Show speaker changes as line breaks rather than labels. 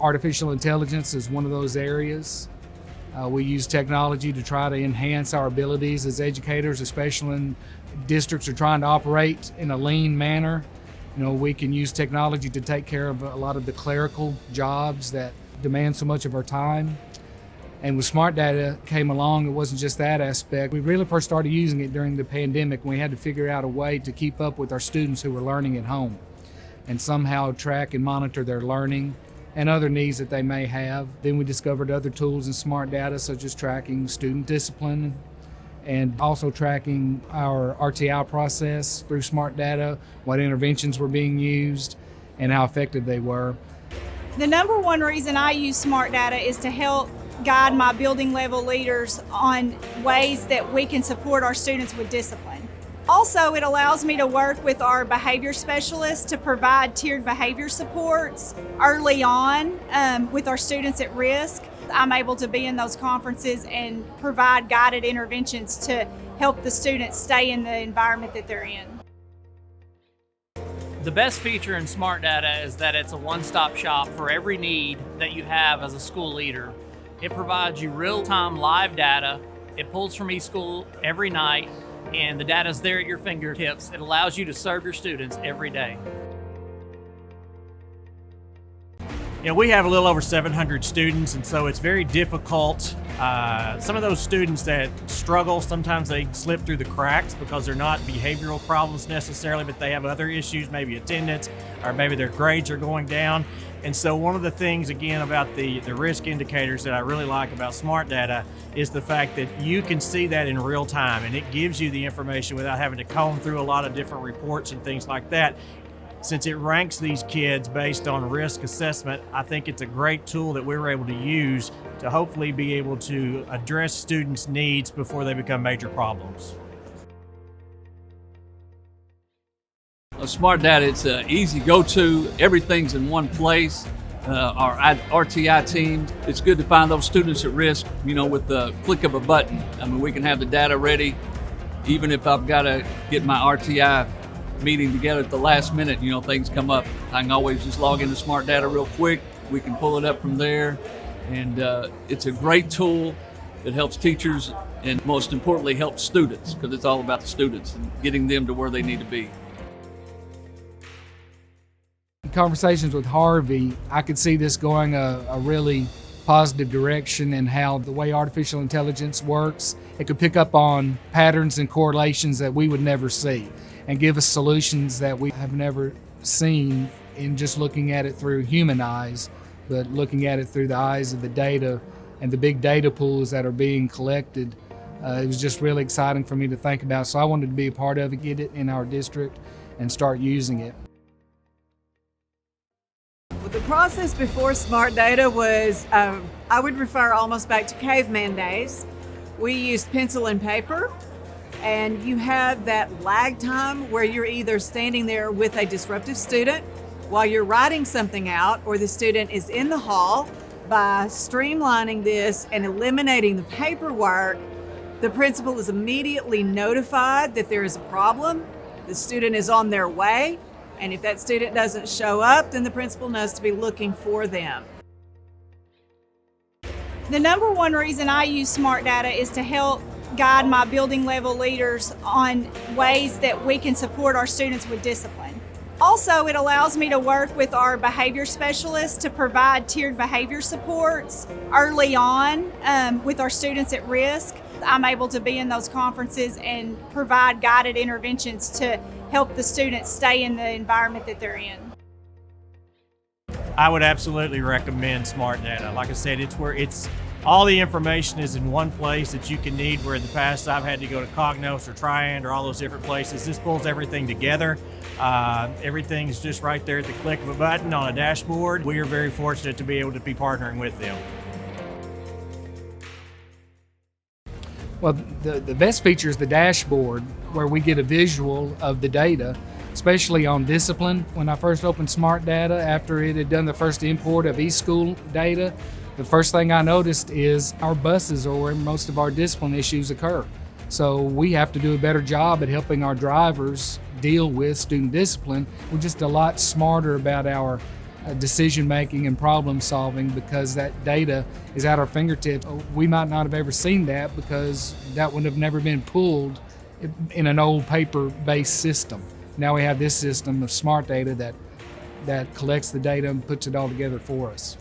Artificial intelligence is one of those areas. We use technology to try to enhance our abilities as educators, especially when districts are trying to operate in a lean manner. We can use technology to take care of a lot of the clerical jobs that demand so much of our time. And with SmartData came along, it wasn't just that aspect. We really first started using it during the pandemic when we had to figure out a way to keep up with our students who were learning at home and somehow track and monitor their learning and other needs that they may have. Then we discovered other tools in SmartData, such as tracking student discipline and also tracking our RTI process through SmartData, what interventions were being used, and how effective they were.
The number one reason I use SmartData is to help guide my building level leaders on ways that we can support our students with discipline. Also, it allows me to work with our behavior specialists to provide tiered behavior supports early on with our students at risk. I'm able to be in those conferences and provide guided interventions to help the students stay in the environment that they're in.
The best feature in SmartData is that it's a one-stop shop for every need that you have as a school leader. It provides you real-time live data. It pulls from eSchool every night, and the data is there at your fingertips. It allows you to serve your students every day.
We have a little over 700 students, and so it's very difficult. Some of those students that struggle, sometimes they slip through the cracks because they're not behavioral problems necessarily, but they have other issues, maybe attendance, or maybe their grades are going down. And so one of the things, again, about the risk indicators that I really like about SmartData is the fact that you can see that in real time, and it gives you the information without having to comb through a lot of different reports and things like that. Since it ranks these kids based on risk assessment, I think it's a great tool that we're able to use to hopefully be able to address students' needs before they become major problems.
SmartData, it's an easy go-to. Everything's in one place. Our RTI team, it's good to find those students at risk, with the click of a button. We can have the data ready. Even if I've got to get my RTI meeting together at the last minute, things come up, I can always just log into SmartData real quick. We can pull it up from there. And it's a great tool that helps teachers and most importantly helps students, because it's all about the students and getting them to where they need to be.
In conversations with Harvey, I could see this going a really positive direction in how the way artificial intelligence works. It could pick up on patterns and correlations that we would never see and give us solutions that we have never seen in just looking at it through human eyes, but looking at it through the eyes of the data and the big data pools that are being collected. It was just really exciting for me to think about, so I wanted to be a part of it, get it in our district, and start using it.
Well, the process before SmartData was, I would refer almost back to caveman days. We used pencil and paper, and you have that lag time where you're either standing there with a disruptive student while you're writing something out, or the student is in the hall. By streamlining this and eliminating the paperwork, the principal is immediately notified that there is a problem. The student is on their way, and if that student doesn't show up, then the principal knows to be looking for them.
The number one reason I use SmartData is to help guide my building level leaders on ways that we can support our students with discipline. Also, it allows me to work with our behavior specialists to provide tiered behavior supports early on with our students at risk. I'm able to be in those conferences and provide guided interventions to help the students stay in the environment that they're in.
I would absolutely recommend SmartData. Like I said, it's all the information is in one place that you can need, where in the past I've had to go to Cognos or Triand or all those different places. This pulls everything together. Everything's just right there at the click of a button on a dashboard. We are very fortunate to be able to be partnering with them.
Well, the best feature is the dashboard, where we get a visual of the data, especially on discipline. When I first opened SmartData, after it had done the first import of eSchool data, the first thing I noticed is our buses are where most of our discipline issues occur. So we have to do a better job at helping our drivers deal with student discipline. We're just a lot smarter about our decision making and problem solving because that data is at our fingertips. We might not have ever seen that because that would have never been pulled in an old paper-based system. Now we have this system of SmartData that collects the data and puts it all together for us.